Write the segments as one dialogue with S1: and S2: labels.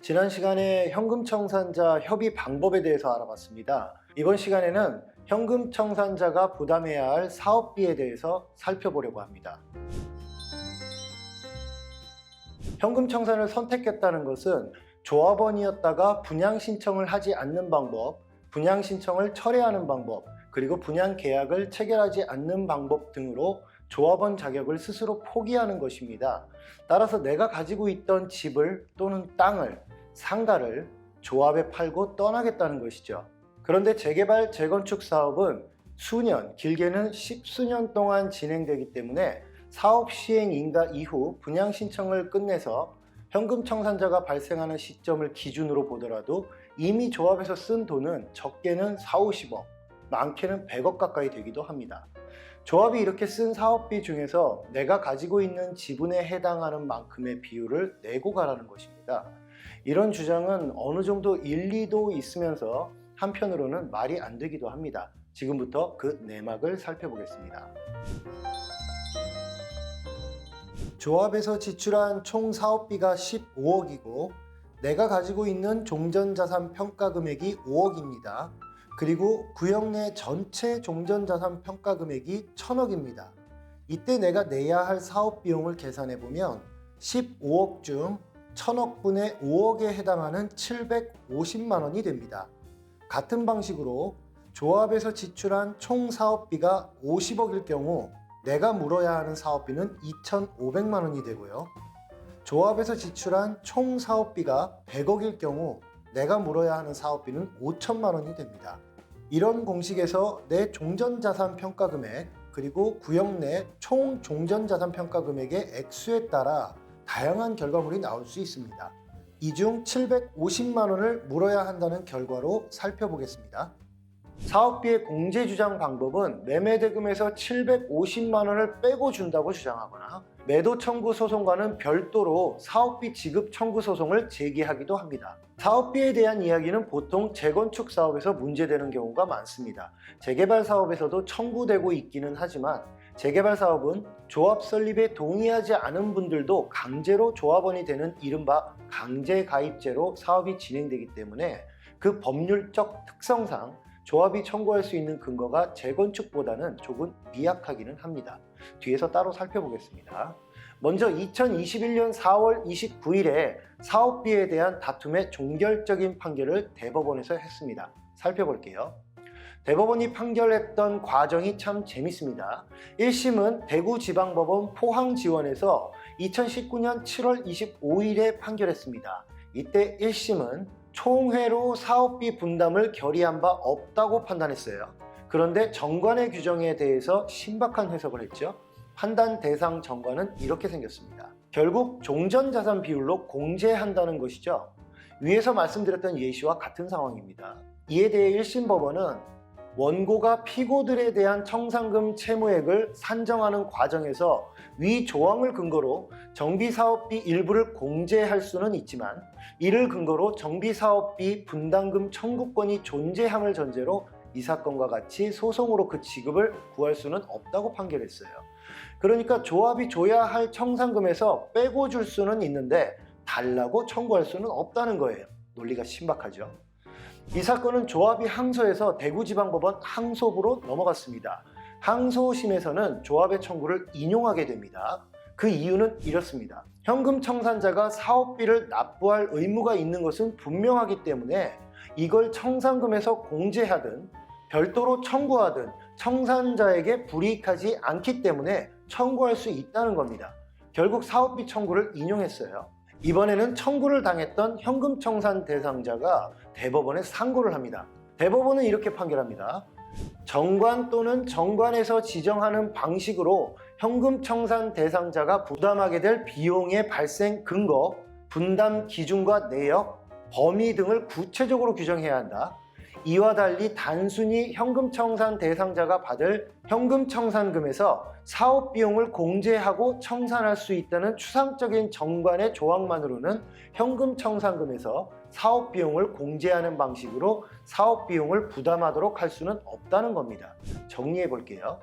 S1: 지난 시간에 현금청산자 협의 방법에 대해서 알아봤습니다. 이번 시간에는 현금청산자가 부담해야 할 사업비에 대해서 살펴보려고 합니다. 현금청산을 선택했다는 것은 조합원이었다가 분양신청을 하지 않는 방법, 분양신청을 철회하는 방법, 그리고 분양계약을 체결하지 않는 방법 등으로 조합원 자격을 스스로 포기하는 것입니다. 따라서 내가 가지고 있던 집을 또는 땅을, 상가를 조합에 팔고 떠나겠다는 것이죠. 그런데 재개발, 재건축 사업은 수년, 길게는 십수년 동안 진행되기 때문에 사업 시행 인가 이후 분양 신청을 끝내서 현금 청산자가 발생하는 시점을 기준으로 보더라도 이미 조합에서 쓴 돈은 적게는 4, 50억, 많게는 100억 가까이 되기도 합니다. 조합이 이렇게 쓴 사업비 중에서 내가 가지고 있는 지분에 해당하는 만큼의 비율을 내고 가라는 것입니다. 이런 주장은 어느 정도 일리도 있으면서 한편으로는 말이 안 되기도 합니다. 지금부터 그 내막을 살펴보겠습니다. 조합에서 지출한 총 사업비가 15억이고 내가 가지고 있는 종전자산 평가 금액이 5억입니다. 그리고 구역 내 전체 종전자산 평가 금액이 1000억입니다. 이때 내가 내야 할 사업 비용을 계산해 보면 15억 중 1000억분의 5억에 해당하는 750만 원이 됩니다. 같은 방식으로 조합에서 지출한 총 사업비가 50억일 경우 내가 물어야 하는 사업비는 2,500만 원이 되고요. 조합에서 지출한 총 사업비가 100억일 경우 내가 물어야 하는 사업비는 5천만 원이 됩니다. 이런 공식에서 내 종전자산 평가 금액 그리고 구역 내 총 종전자산 평가 금액의 액수에 따라 다양한 결과물이 나올 수 있습니다. 이 중 750만 원을 물어야 한다는 결과로 살펴보겠습니다. 사업비의 공제주장 방법은 매매대금에서 750만 원을 빼고 준다고 주장하거나 매도 청구 소송과는 별도로 사업비 지급 청구 소송을 제기하기도 합니다. 사업비에 대한 이야기는 보통 재건축 사업에서 문제되는 경우가 많습니다. 재개발 사업에서도 청구되고 있기는 하지만 재개발 사업은 조합 설립에 동의하지 않은 분들도 강제로 조합원이 되는 이른바 강제가입제로 사업이 진행되기 때문에 그 법률적 특성상 조합이 청구할 수 있는 근거가 재건축보다는 조금 미약하기는 합니다. 뒤에서 따로 살펴보겠습니다. 먼저 2021년 4월 29일에 사업비에 대한 다툼의 종결적인 판결을 대법원에서 했습니다. 살펴볼게요. 대법원이 판결했던 과정이 참 재밌습니다. 1심은 대구지방법원 포항지원에서 2019년 7월 25일에 판결했습니다. 이때 1심은 총회로 사업비 분담을 결의한 바 없다고 판단했어요. 그런데 정관의 규정에 대해서 신박한 해석을 했죠. 판단 대상 정관은 이렇게 생겼습니다. 결국 종전자산 비율로 공제한다는 것이죠. 위에서 말씀드렸던 예시와 같은 상황입니다. 이에 대해 1심 법원은 원고가 피고들에 대한 청산금 채무액을 산정하는 과정에서 위 조항을 근거로 정비사업비 일부를 공제할 수는 있지만 이를 근거로 정비사업비 분담금 청구권이 존재함을 전제로 이 사건과 같이 소송으로 그 지급을 구할 수는 없다고 판결했어요. 그러니까 조합이 줘야 할 청산금에서 빼고 줄 수는 있는데 달라고 청구할 수는 없다는 거예요. 논리가 신박하죠. 이 사건은 조합이 항소해서 대구지방법원 항소부로 넘어갔습니다. 항소심에서는 조합의 청구를 인용하게 됩니다. 그 이유는 이렇습니다. 현금 청산자가 사업비를 납부할 의무가 있는 것은 분명하기 때문에 이걸 청산금에서 공제하든 별도로 청구하든 청산자에게 불이익하지 않기 때문에 청구할 수 있다는 겁니다. 결국 사업비 청구를 인용했어요. 이번에는 청구를 당했던 현금 청산 대상자가 대법원에 상고를 합니다. 대법원은 이렇게 판결합니다. 정관 또는 정관에서 지정하는 방식으로 현금 청산 대상자가 부담하게 될 비용의 발생 근거, 분담 기준과 내역, 범위 등을 구체적으로 규정해야 한다. 이와 달리 단순히 현금 청산 대상자가 받을 현금 청산금에서 사업 비용을 공제하고 청산할 수 있다는 추상적인 정관의 조항만으로는 현금 청산금에서 사업 비용을 공제하는 방식으로 사업 비용을 부담하도록 할 수는 없다는 겁니다. 정리해 볼게요.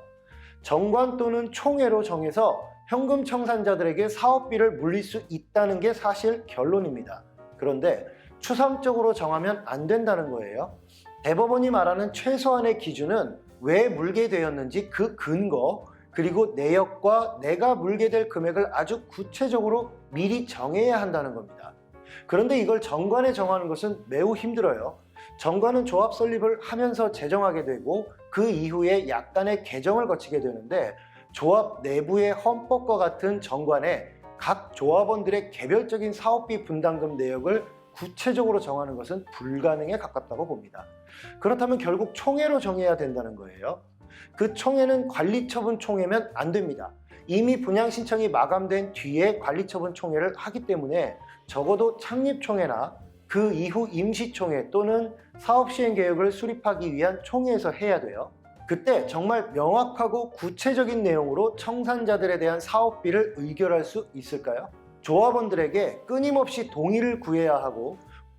S1: 정관 또는 총회로 정해서 현금 청산자들에게 사업비를 물릴 수 있다는 게 사실 결론입니다. 그런데 추상적으로 정하면 안 된다는 거예요. 대법원이 말하는 최소한의 기준은 왜 물게 되었는지 그 근거, 그리고 내역과 내가 물게 될 금액을 아주 구체적으로 미리 정해야 한다는 겁니다. 그런데 이걸 정관에 정하는 것은 매우 힘들어요. 정관은 조합 설립을 하면서 제정하게 되고 그 이후에 약간의 개정을 거치게 되는데, 조합 내부의 헌법과 같은 정관에 각 조합원들의 개별적인 사업비 분담금 내역을 구체적으로 정하는 것은 불가능에 가깝다고 봅니다. 그렇다면 결국 총회로 정해야 된다는 거예요. 그 총회는 관리처분 총회면 안 됩니다. 이미 분양 신청이 마감된 뒤에 관리처분 총회를 하기 때문에 적어도 창립총회나 그 이후 임시총회 또는 사업시행계획을 수립하기 위한 총회에서 해야 돼요. 그때 정말 명확하고 구체적인 내용으로 청산자들에 대한 사업비를 의결할 수 있을까요? 조합원들에게 끊임없이 동의를 구해야 하고,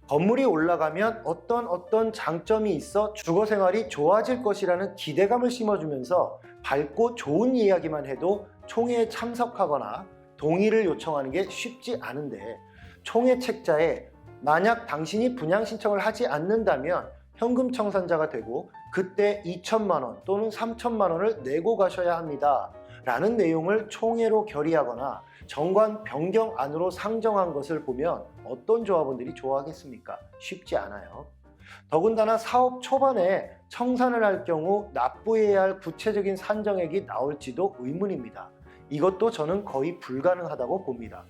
S1: 건물이 올라가면 어떤 장점이 있어 주거생활이 좋아질 것이라는 기대감을 심어주면서 밝고 좋은 이야기만 해도 총회에 참석하거나 동의를 요청하는 게 쉽지 않은데, 총회 책자에 만약 당신이 분양 신청을 하지 않는다면 현금 청산자가 되고 그때 2천만 원 또는 3천만 원을 내고 가셔야 합니다 라는 내용을 총회로 결의하거나 정관 변경안으로 상정한 것을 보면 어떤 조합원들이 좋아하겠습니까? 쉽지 않아요. 더군다나 사업 초반에 청산을 할 경우 납부해야 할 구체적인 산정액이 나올지도 의문입니다. 이것도 저는 거의 불가능하다고 봅니다.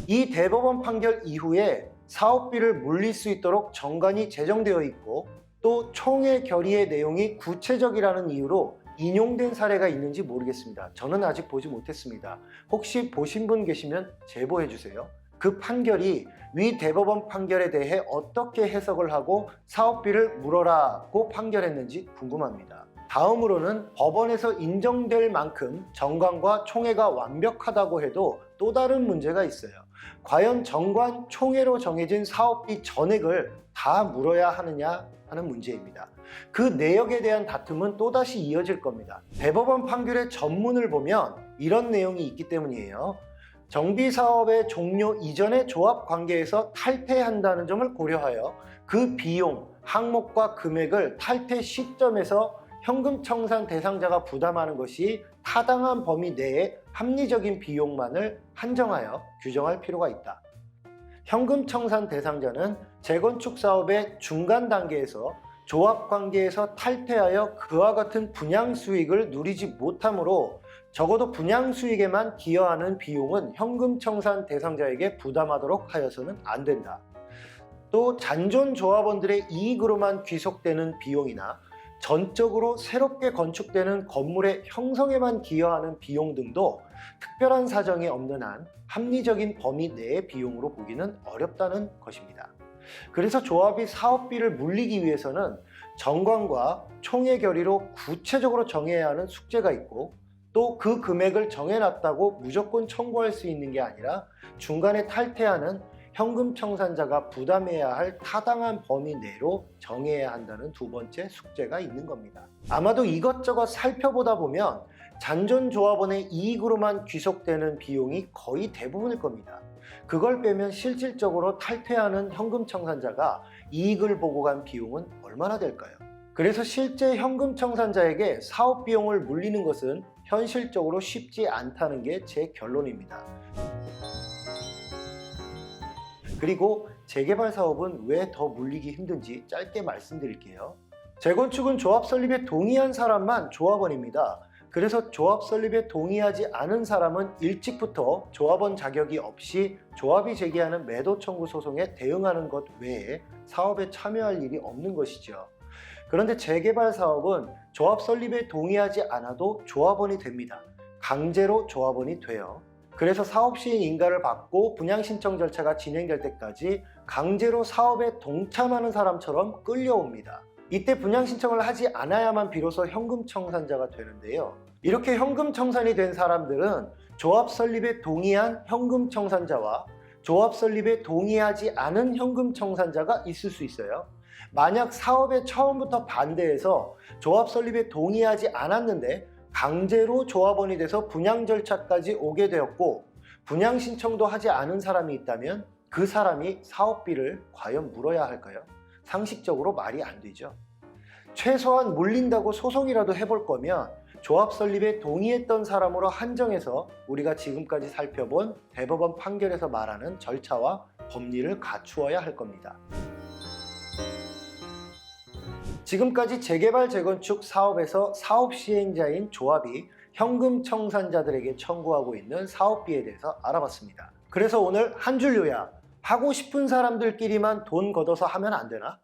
S1: 이 대법원 판결 이후에 사업비를 물릴 수 있도록 정관이 제정되어 있고, 또 총회 결의의 내용이 구체적이라는 이유로 인용된 사례가 있는지 모르겠습니다. 저는 아직 보지 못했습니다. 혹시 보신 분 계시면 제보해 주세요. 그 판결이 위 대법원 판결에 대해 어떻게 해석을 하고 사업비를 물어라고 판결했는지 궁금합니다. 다음으로는 법원에서 인정될 만큼 정관과 총회가 완벽하다고 해도 또 다른 문제가 있어요. 과연 정관, 총회로 정해진 사업비 전액을 다 물어야 하느냐 하는 문제입니다. 그 내역에 대한 다툼은 또다시 이어질 겁니다. 대법원 판결의 전문을 보면 이런 내용이 있기 때문이에요. 정비사업의 종료 이전의 조합관계에서 탈퇴한다는 점을 고려하여 그 비용, 항목과 금액을 탈퇴 시점에서 현금 청산 대상자가 부담하는 것이 타당한 범위 내에 합리적인 비용만을 한정하여 규정할 필요가 있다. 현금 청산 대상자는 재건축 사업의 중간 단계에서 조합 관계에서 탈퇴하여 그와 같은 분양 수익을 누리지 못하므로 적어도 분양 수익에만 기여하는 비용은 현금 청산 대상자에게 부담하도록 하여서는 안 된다. 또 잔존 조합원들의 이익으로만 귀속되는 비용이나 전적으로 새롭게 건축되는 건물의 형성에만 기여하는 비용 등도 특별한 사정이 없는 한 합리적인 범위 내의 비용으로 보기는 어렵다는 것입니다. 그래서 조합이 사업비를 물리기 위해서는 정관과 총회 결의로 구체적으로 정해야 하는 숙제가 있고, 또 그 금액을 정해놨다고 무조건 청구할 수 있는 게 아니라 중간에 탈퇴하는 현금 청산자가 부담해야 할 타당한 범위 내로 정해야 한다는 두 번째 숙제가 있는 겁니다. 아마도 이것저것 살펴보다 보면 잔존 조합원의 이익으로만 귀속되는 비용이 거의 대부분일 겁니다. 그걸 빼면 실질적으로 탈퇴하는 현금 청산자가 이익을 보고 간 비용은 얼마나 될까요? 그래서 실제 현금 청산자에게 사업 비용을 물리는 것은 현실적으로 쉽지 않다는 게 제 결론입니다. 그리고 재개발 사업은 왜 더 물리기 힘든지 짧게 말씀드릴게요. 재건축은 조합 설립에 동의한 사람만 조합원입니다. 그래서 조합 설립에 동의하지 않은 사람은 일찍부터 조합원 자격이 없이 조합이 제기하는 매도 청구 소송에 대응하는 것 외에 사업에 참여할 일이 없는 것이죠. 그런데 재개발 사업은 조합 설립에 동의하지 않아도 조합원이 됩니다. 강제로 조합원이 돼요. 그래서 사업 시행 인가를 받고 분양 신청 절차가 진행될 때까지 강제로 사업에 동참하는 사람처럼 끌려옵니다. 이때 분양 신청을 하지 않아야만 비로소 현금 청산자가 되는데요. 이렇게 현금 청산이 된 사람들은 조합 설립에 동의한 현금 청산자와 조합 설립에 동의하지 않은 현금 청산자가 있을 수 있어요. 만약 사업에 처음부터 반대해서 조합 설립에 동의하지 않았는데 강제로 조합원이 돼서 분양 절차까지 오게 되었고, 분양 신청도 하지 않은 사람이 있다면 그 사람이 사업비를 과연 물어야 할까요? 상식적으로 말이 안 되죠. 최소한 물린다고 소송이라도 해볼 거면 조합 설립에 동의했던 사람으로 한정해서 우리가 지금까지 살펴본 대법원 판결에서 말하는 절차와 법리를 갖추어야 할 겁니다. 지금까지 재개발 재건축 사업에서 사업 시행자인 조합이 현금 청산자들에게 청구하고 있는 사업비에 대해서 알아봤습니다. 그래서 오늘 한 줄 요약, 하고 싶은 사람들끼리만 돈 걷어서 하면 안 되나?